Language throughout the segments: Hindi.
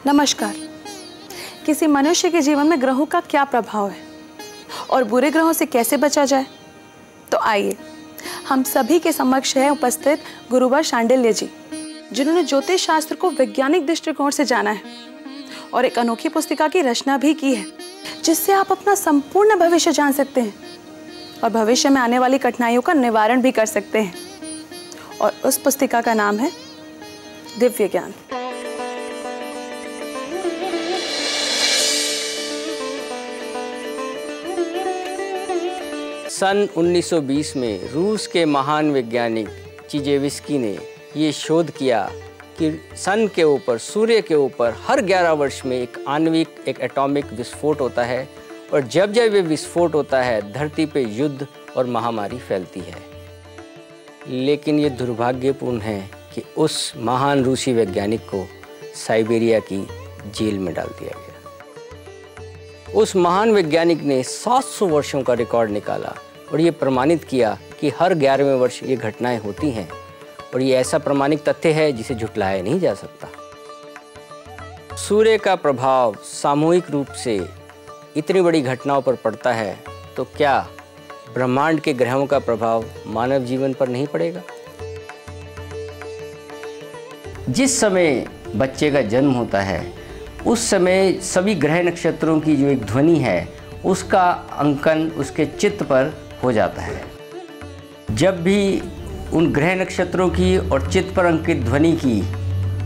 नमस्कार। किसी मनुष्य के जीवन में ग्रहों का क्या प्रभाव है और बुरे ग्रहों से कैसे बचा जाए? तो आइए हम सभी के समक्ष है उपस्थित गुरुवर शांडिल्य जी, जिन्होंने ज्योतिष शास्त्र को वैज्ञानिक दृष्टिकोण से जाना है और एक अनोखी पुस्तिका की रचना भी की है, जिससे आप अपना संपूर्ण भविष्य जान सकते हैं और भविष्य में आने वाली कठिनाइयों का निवारण भी कर सकते हैं। और उस पुस्तिका का नाम है दिव्य ज्ञान। सन 1920 में रूस के महान वैज्ञानिक चिजेविस्की ने ये शोध किया कि सन के ऊपर, सूर्य के ऊपर हर 11 वर्ष में एक आणविक, एक एटॉमिक विस्फोट होता है और जब जब ये विस्फोट होता है धरती पे युद्ध और महामारी फैलती है। लेकिन ये दुर्भाग्यपूर्ण है कि उस महान रूसी वैज्ञानिक को साइबेरिया की जेल में डाल दिया गया। उस महान वैज्ञानिक ने 700 वर्षों का रिकॉर्ड निकाला और ये प्रमाणित किया कि हर 11वें वर्ष ये घटनाएं होती हैं और ये ऐसा प्रमाणिक तथ्य है जिसे झुटलाया नहीं जा सकता। सूर्य का प्रभाव सामूहिक रूप से इतनी बड़ी घटनाओं पर पड़ता है, तो क्या ब्रह्मांड के ग्रहों का प्रभाव मानव जीवन पर नहीं पड़ेगा? जिस समय बच्चे का जन्म होता है उस समय सभी ग्रह नक्षत्रों की जो एक ध्वनि है उसका अंकन उसके चित्त पर हो जाता है। जब भी उन ग्रह नक्षत्रों की और चित्त पर अंकित ध्वनि की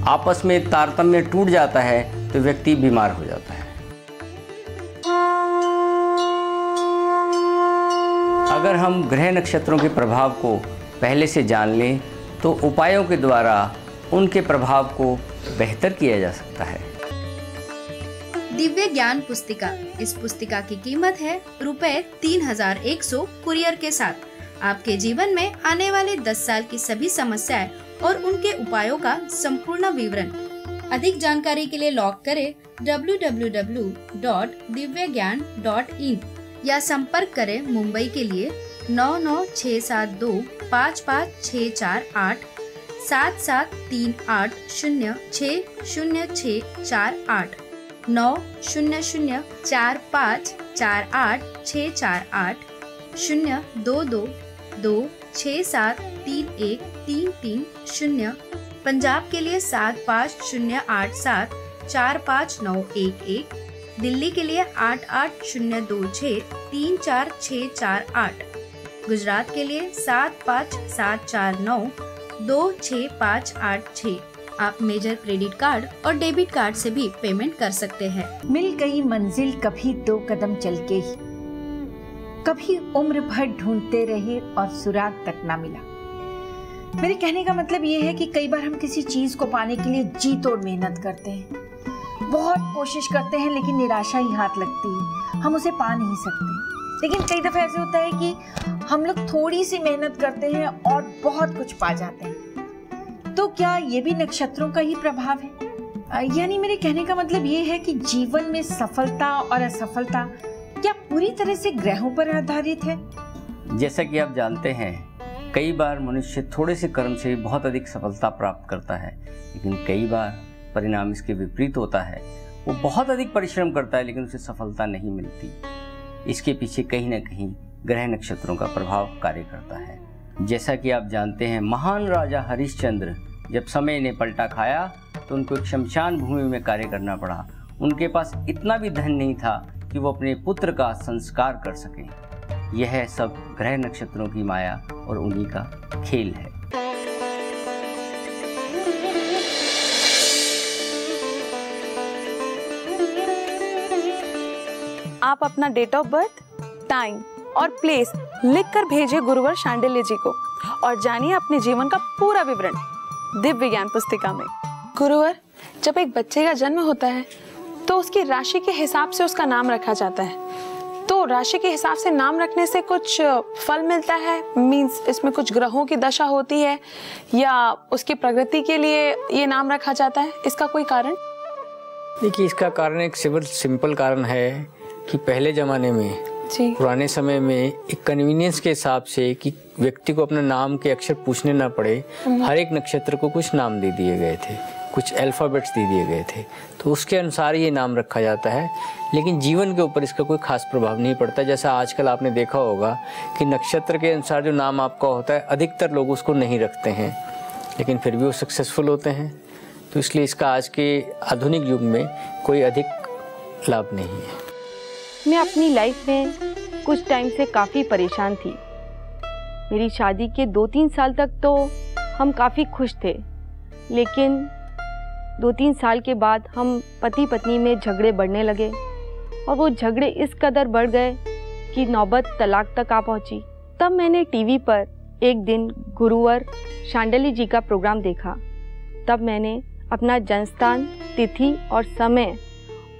आपस में तारतम्य टूट जाता है तो व्यक्ति बीमार हो जाता है। अगर हम ग्रह नक्षत्रों के प्रभाव को पहले से जान लें तो उपायों के द्वारा उनके प्रभाव को बेहतर किया जा सकता है। दिव्य ज्ञान पुस्तिका। इस पुस्तिका की कीमत है ₹3100 कुरियर के साथ। आपके जीवन में आने वाले 10 साल की सभी समस्याएं और उनके उपायों का संपूर्ण विवरण। अधिक जानकारी के लिए लॉग करें www.divyagyan.in या संपर्क करें मुंबई के लिए 99672 55648 7738060648 90045484648 02226731330। पंजाब के लिए 7508745911। दिल्ली के लिए 8802634648। गुजरात के लिए 75749265886। आप मेजर क्रेडिट कार्ड और डेबिट कार्ड से भी पेमेंट कर सकते हैं। मिल गई मंजिल कभी 2 कदम चल के ही, कभी उम्र भर ढूंढते रहे और सुराग तक ना मिला। मेरे कहने का मतलब ये है कि कई बार हम किसी चीज को पाने के लिए जी तोड़ मेहनत करते हैं, बहुत कोशिश करते हैं, लेकिन निराशा ही हाथ लगती है, हम उसे पा नहीं सकते। लेकिन कई दफा ऐसे होता है कि हम लोग थोड़ी सी मेहनत करते हैं और बहुत कुछ पा जाते हैं। तो क्या ये भी नक्षत्रों का ही प्रभाव है? यानी मेरे कहने का मतलब ये है कि जीवन में सफलता और असफलता क्या पूरी तरह से ग्रहों पर आधारित है? जैसा कि आप जानते हैं, कई बार मनुष्य थोड़े से कर्म से बहुत अधिक सफलता प्राप्त करता है, लेकिन कई बार परिणाम इसके विपरीत होता है। वो बहुत अधिक परिश्रम करता है लेकिन उसे सफलता नहीं मिलती। इसके पीछे कहीं ना कहीं ग्रह नक्षत्रों का प्रभाव कार्य करता है। जैसा कि आप जानते हैं, महान राजा हरिश्चंद्र जब समय ने पलटा खाया तो उनको एक शमशान भूमि में कार्य करना पड़ा। उनके पास इतना भी धन नहीं था कि वो अपने पुत्र का संस्कार कर सकें। यह सब ग्रह नक्षत्रों की माया और उन्हीं का खेल है। आप अपना डेट ऑफ बर्थ, टाइम और प्लेस लिखकर भेजिए गुरुवर शांडिल्य जी को और जानिए अपने जीवन का पूरा विवरण दिव्य ज्ञान पुस्तिका में। गुरुवर, जब एक बच्चे का जन्म होता है तो उसकी राशि के हिसाब से उसका नाम रखा जाता है। तो राशि के हिसाब से नाम रखने से कुछ फल मिलता है? मींस इसमें कुछ ग्रहों की दशा होती है या उसकी प्रगति के लिए ये नाम रखा जाता है? इसका कोई कारण? देखिए, इसका कारण एक सिंपल कारण है कि पहले ज़माने में, पुराने समय में एक कन्वीनियंस के हिसाब से कि व्यक्ति को अपने नाम के अक्षर पूछने ना पड़े, हर एक नक्षत्र को कुछ नाम दे दिए गए थे, कुछ अल्फ़ाबेट्स दे दिए गए थे, तो उसके अनुसार ये नाम रखा जाता है। लेकिन जीवन के ऊपर इसका कोई खास प्रभाव नहीं पड़ता। जैसा आजकल आपने देखा होगा कि नक्षत्र के अनुसार जो नाम आपका होता है, अधिकतर लोग उसको नहीं रखते हैं, लेकिन फिर भी वो सक्सेसफुल होते हैं। तो इसलिए इसका आज के आधुनिक युग में कोई अधिक लाभ नहीं है। मैं अपनी लाइफ में कुछ टाइम से काफ़ी परेशान थी। मेरी शादी के 2-3 साल तक तो हम काफ़ी खुश थे, लेकिन 2-3 साल के बाद हम पति पत्नी में झगड़े बढ़ने लगे और वो झगड़े इस कदर बढ़ गए कि नौबत तलाक तक आ पहुंची। तब मैंने टीवी पर एक दिन गुरुवर शांडिल्य जी का प्रोग्राम देखा। तब मैंने अपना जन्मस्थान, तिथि और समय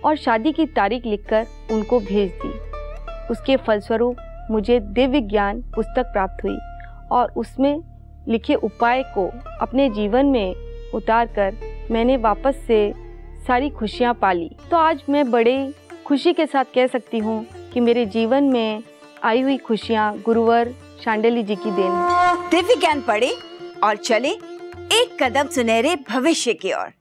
और शादी की तारीख लिखकर उनको भेज दी। उसके फलस्वरूप मुझे दिव्य ज्ञान पुस्तक प्राप्त हुई और उसमें लिखे उपाय को अपने जीवन में उतारकर मैंने वापस से सारी खुशियाँ पाली। तो आज मैं बड़े खुशी के साथ कह सकती हूँ कि मेरे जीवन में आई हुई खुशियाँ गुरुवर शांडिल्य जी की देन है। दिव्य ज्ञान पढ़े और चले एक कदम सुनहरे भविष्य की ओर।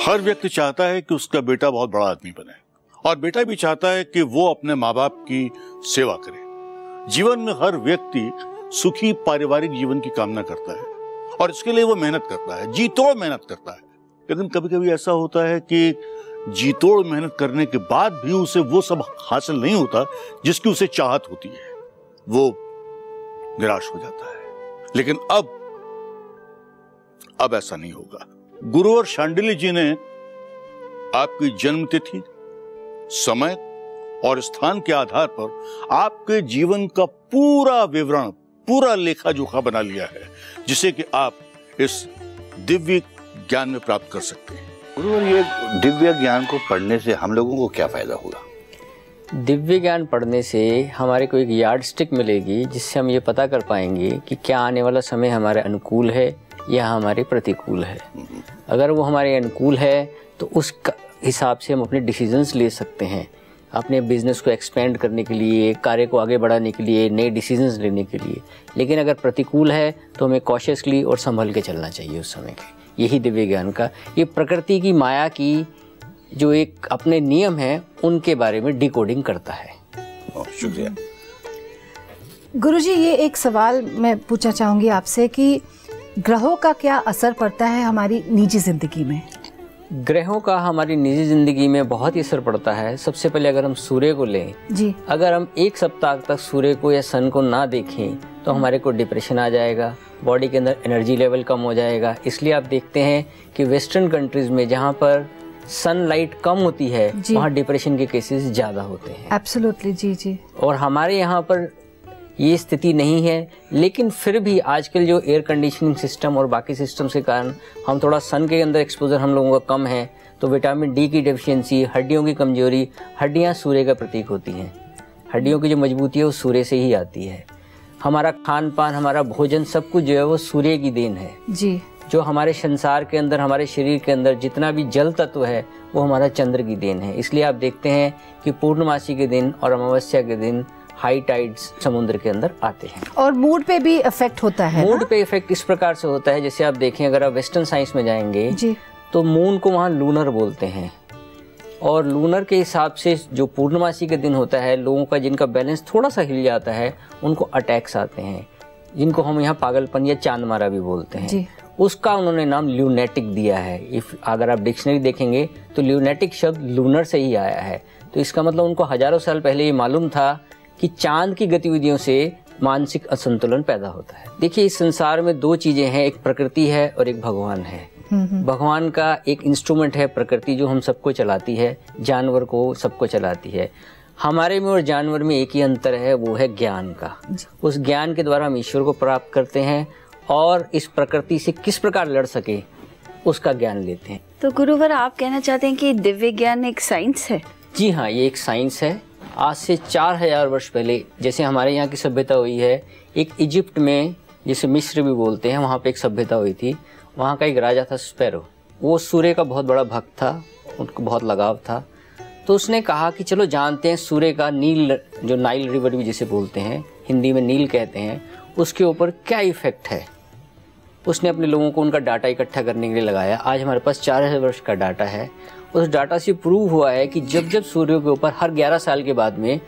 हर व्यक्ति चाहता है कि उसका बेटा बहुत बड़ा आदमी बने और बेटा भी चाहता है कि वो अपने माँ बाप की सेवा करे। जीवन में हर व्यक्ति सुखी पारिवारिक जीवन की कामना करता है और इसके लिए वो मेहनत करता है, जी तोड़ मेहनत करता है। लेकिन कभी कभी ऐसा होता है कि जी तोड़ मेहनत करने के बाद भी उसे वो सब हासिल नहीं होता जिसकी उसे चाहत होती है, वो निराश हो जाता है। लेकिन अब ऐसा नहीं होगा। गुरुवर शांडिल्य जी ने आपकी जन्म तिथि, समय और स्थान के आधार पर आपके जीवन का पूरा विवरण, पूरा लेखा जोखा बना लिया है, जिसे कि आप इस दिव्य ज्ञान में प्राप्त कर सकते हैं। गुरुवर, ये दिव्य ज्ञान को पढ़ने से हम लोगों को क्या फायदा होगा? दिव्य ज्ञान पढ़ने से हमारे को एक यार्ड स्टिक मिलेगी, जिससे हम ये पता कर पाएंगे कि क्या आने वाला समय हमारे अनुकूल है या हमारे प्रतिकूल है। अगर वो हमारे अनुकूल है तो उस हिसाब से हम अपने डिसीजंस ले सकते हैं, अपने बिजनेस को एक्सपेंड करने के लिए, कार्य को आगे बढ़ाने के लिए, नए डिसीजंस लेने के लिए। लेकिन अगर प्रतिकूल है तो हमें कॉशियसली और संभल के चलना चाहिए उस समय के। यही दिव्य ज्ञान का, ये प्रकृति की माया की जो एक अपने नियम हैं उनके बारे में डिकोडिंग करता है। शुक्रिया। गुरुजी, ये एक सवाल मैं पूछना चाहूँगी आपसे कि ग्रहों का क्या असर पड़ता है हमारी निजी जिंदगी में? ग्रहों का हमारी निजी जिंदगी में बहुत ही असर पड़ता है। सबसे पहले अगर हम सूर्य को लें जी, अगर हम एक सप्ताह तक सूर्य को या सन को ना देखें तो हमारे को डिप्रेशन आ जाएगा, बॉडी के अंदर एनर्जी लेवल कम हो जाएगा। इसलिए आप देखते हैं कि वेस्टर्न कंट्रीज में जहाँ पर सनलाइट कम होती है वहाँ डिप्रेशन के केसेस ज़्यादा होते हैं। एब्सोल्युटली, जी जी। और हमारे यहाँ पर ये स्थिति नहीं है, लेकिन फिर भी आजकल जो एयर कंडीशनिंग सिस्टम और बाकी सिस्टम के कारण हम थोड़ा सन के अंदर एक्सपोजर हम लोगों का कम है, तो विटामिन डी की डेफिशिएंसी, हड्डियों की कमजोरी, हड्डियाँ सूर्य का प्रतीक होती हैं। हड्डियों की जो मजबूती है वो सूर्य से ही आती है। हमारा खान पान, हमारा भोजन, सब कुछ जो है वो सूर्य की देन है जी। जो हमारे संसार के अंदर, हमारे शरीर के अंदर जितना भी जल तत्व है वो हमारा चंद्र की देन है। इसलिए आप देखते हैं कि पूर्णमासी के दिन और अमावस्या के दिन हाई टाइड्स समुद्र के अंदर आते हैं। और मूड पे भी इफेक्ट होता है? मूड पे इफेक्ट इस प्रकार से होता है, जैसे आप देखें, अगर आप वेस्टर्न साइंस में जाएंगे जी, तो मून को वहाँ लूनर बोलते हैं। और लूनर के हिसाब से जो पूर्णमासी के दिन होता है, लोगों का जिनका बैलेंस थोड़ा सा हिल जाता है उनको अटैक्स आते हैं, जिनको हम यहाँ पागलपन या चांद मारा भी बोलते हैं जी। उसका उन्होंने नाम ल्यूनेटिक दिया है। अगर आप डिक्शनरी देखेंगे तो ल्यूनेटिक शब्द लूनर से ही आया है। तो इसका मतलब उनको हजारों साल पहले ये मालूम था कि चांद की गतिविधियों से मानसिक असंतुलन पैदा होता है। देखिए, इस संसार में दो चीजें हैं, एक प्रकृति है और एक भगवान है। भगवान का एक इंस्ट्रूमेंट है प्रकृति, जो हम सबको चलाती है, जानवर को सबको चलाती है। हमारे में और जानवर में एक ही अंतर है, वो है ज्ञान का। उस ज्ञान के द्वारा हम ईश्वर को प्राप्त करते हैं और इस प्रकृति से किस प्रकार लड़ सके उसका ज्ञान लेते हैं। तो गुरुवर, आप कहना चाहते हैं कि दिव्य ज्ञान एक साइंस है? जी हाँ, ये एक साइंस है। आज से 4000 वर्ष पहले जैसे हमारे यहाँ की सभ्यता हुई है, एक इजिप्ट में, जिसे मिस्र भी बोलते हैं, वहाँ पे एक सभ्यता हुई थी। वहाँ का एक राजा था स्पैरो। वो सूर्य का बहुत बड़ा भक्त था, उनको बहुत लगाव था। तो उसने कहा कि चलो जानते हैं सूर्य का नील, जो नाइल रिवर भी जिसे बोलते हैं, हिंदी में नील कहते हैं, उसके ऊपर क्या इफेक्ट है। उसने अपने लोगों को उनका डाटा इकट्ठा करने के लिए लगाया। आज हमारे पास 4000 वर्ष का डाटा है। उस डाटा से प्रूव हुआ है कि जब जब सूर्य के ऊपर हर 11 साल के बाद में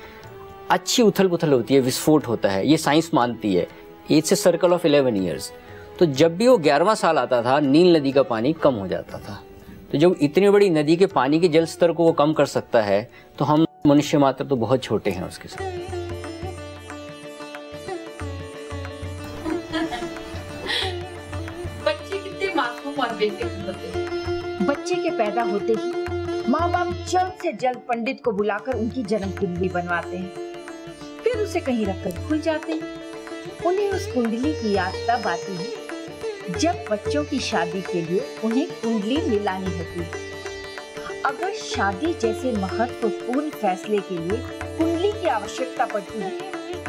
अच्छी उथल पुथल होती है, विस्फोट होता है, ये साइंस मानती है। It's a circle of 11 years. तो जब भी वो 11वां साल आता था, नील नदी का पानी कम हो जाता था। तो जब इतनी बड़ी नदी के पानी के जल स्तर को वो कम कर सकता है, तो हम मनुष्य मात्र तो बहुत छोटे हैं उसके साथ। बच्चे कितने मासूम और बेसिक होते हैं। बच्चे के पैदा होते ही माँ बाप जल्द से जल्द पंडित को बुलाकर उनकी जन्म कुंडली बनवाते हैं, फिर उसे कहीं रखकर भूल जाते हैं। उन्हें उस कुंडली की याद तब आती है जब बच्चों की शादी के लिए उन्हें कुंडली मिलानी होती है। अगर शादी जैसे महत्वपूर्ण फैसले के लिए कुंडली की आवश्यकता पड़ती है,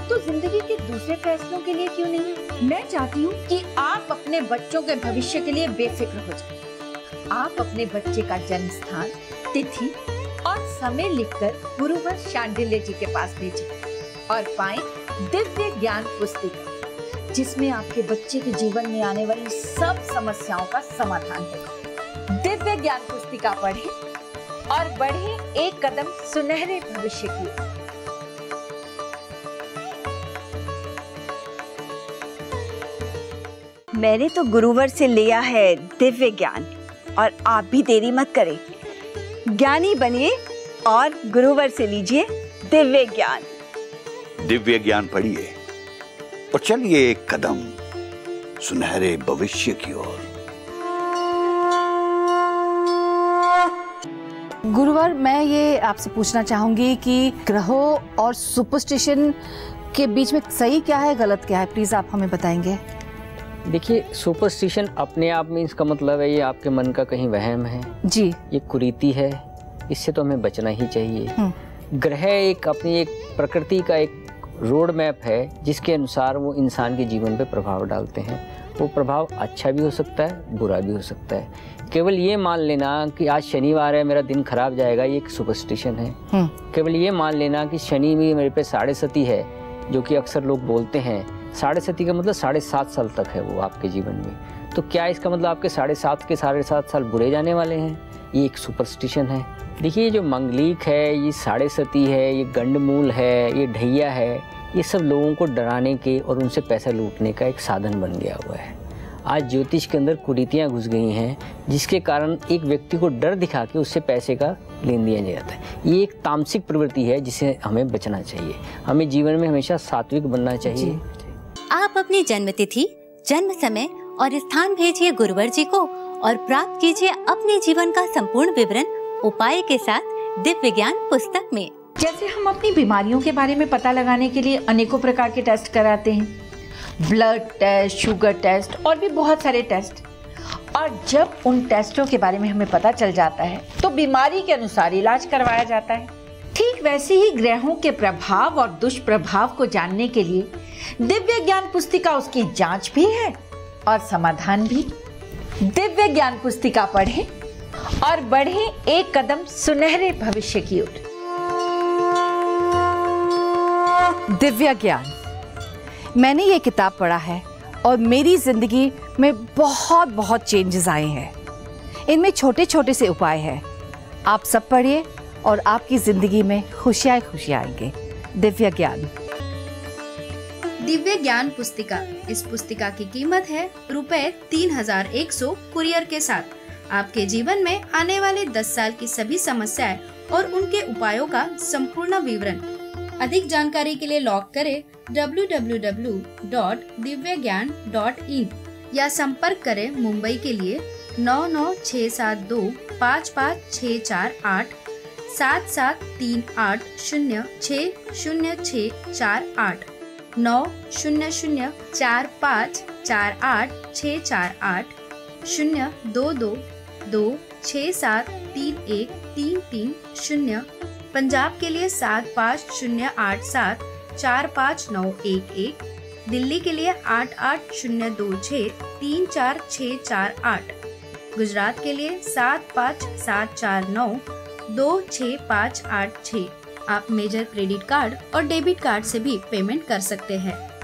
तो जिंदगी के दूसरे फैसलों के लिए क्यों नहीं? मैं चाहती हूँ कि आप अपने बच्चों के भविष्य के लिए बेफिक्र हो जाएं। आप अपने बच्चे का जन्म स्थान, तिथि और समय लिखकर गुरुवर शांडिल्य जी के पास भेजें और पाएं दिव्य ज्ञान पुस्तिका, जिसमें आपके बच्चे के जीवन में आने वाली सब समस्याओं का समाधान होगा। दिव्य ज्ञान पुस्तिका पढ़ें और बढ़ें एक कदम सुनहरे भविष्य की ओर। मैंने तो गुरुवर से लिया है दिव्य ज्ञान, और आप भी देरी मत करें, ज्ञानी बनिए और गुरुवर से लीजिए दिव्य ज्ञान। दिव्य ज्ञान पढ़िए और चलिए एक कदम सुनहरे भविष्य की ओर। गुरुवर, मैं ये आपसे पूछना चाहूंगी कि ग्रहों और सुपरस्टिशन के बीच में सही क्या है, गलत क्या है, प्लीज आप हमें बताएंगे। देखिए, सुपरस्टिशन अपने आप में इसका मतलब है ये आपके मन का कहीं वहम है जी, ये कुरीति है, इससे तो हमें बचना ही चाहिए। ग्रह एक अपनी एक प्रकृति का एक रोड मैप है, जिसके अनुसार वो इंसान के जीवन पे प्रभाव डालते हैं। वो प्रभाव अच्छा भी हो सकता है, बुरा भी हो सकता है। केवल ये मान लेना कि आज शनिवार है, मेरा दिन खराब जाएगा, ये एक सुपरस्टिशन है। केवल ये मान लेना कि शनि भी मेरे पे 7.5 है, जो कि अक्सर लोग बोलते हैं। 7.5 का मतलब 7.5 साल तक है वो आपके जीवन में। तो क्या इसका मतलब आपके 7.5 के 7.5 साल बुरे जाने वाले हैं? ये एक सुपरस्टिशन है। देखिए, ये जो मंगलिक है, ये 7.5 है, ये गंडमूल है, ये ढैया है, ये सब लोगों को डराने के और उनसे पैसा लूटने का एक साधन बन गया हुआ है। आज ज्योतिष के अंदर कुरीतियाँ घुस गई हैं, जिसके कारण एक व्यक्ति को डर दिखा के उससे पैसे का लेन दिया जाता है। ये एक तामसिक प्रवृत्ति है, जिसे हमें बचना चाहिए। हमें जीवन में हमेशा सात्विक बनना चाहिए। आप अपनी जन्म तिथि, जन्म समय और स्थान भेजिए गुरुवर जी को और प्राप्त कीजिए अपने जीवन का संपूर्ण विवरण उपाय के साथ दिव्य ज्ञान पुस्तक में। जैसे हम अपनी बीमारियों के बारे में पता लगाने के लिए अनेकों प्रकार के टेस्ट कराते हैं, ब्लड टेस्ट, शुगर टेस्ट और भी बहुत सारे टेस्ट। और जब उन टेस्टों के बारे में हमें पता चल जाता है, तो बीमारी के अनुसार इलाज करवाया जाता है। ठीक वैसे ही ग्रहों के प्रभाव और दुष्प्रभाव को जानने के लिए दिव्य ज्ञान पुस्तिका उसकी जांच भी है और समाधान भी। दिव्य ज्ञान पुस्तिका पढ़ें और बढ़ें एक कदम सुनहरे भविष्य की ओर। दिव्य ज्ञान, मैंने ये किताब पढ़ा है और मेरी जिंदगी में बहुत बहुत चेंजेस आए हैं। इनमें छोटे छोटे से उपाय हैं। आप सब पढ़िए और आपकी जिंदगी में खुशियां खुशियां आएंगे। दिव्य ज्ञान। दिव्य ज्ञान पुस्तिका, इस पुस्तिका की कीमत है ₹3100 कुरियर के साथ। आपके जीवन में आने वाले 10 साल की सभी समस्याएं और उनके उपायों का संपूर्ण विवरण। अधिक जानकारी के लिए लॉग करें www.divyagyan.in या संपर्क करें मुंबई के लिए 99672 55648 7738060648 9004548 02226731330। पंजाब के लिए 75087 45911। दिल्ली के लिए 88026 34648। गुजरात के लिए 75749 26586। आप मेजर क्रेडिट कार्ड और डेबिट कार्ड से भी पेमेंट कर सकते हैं।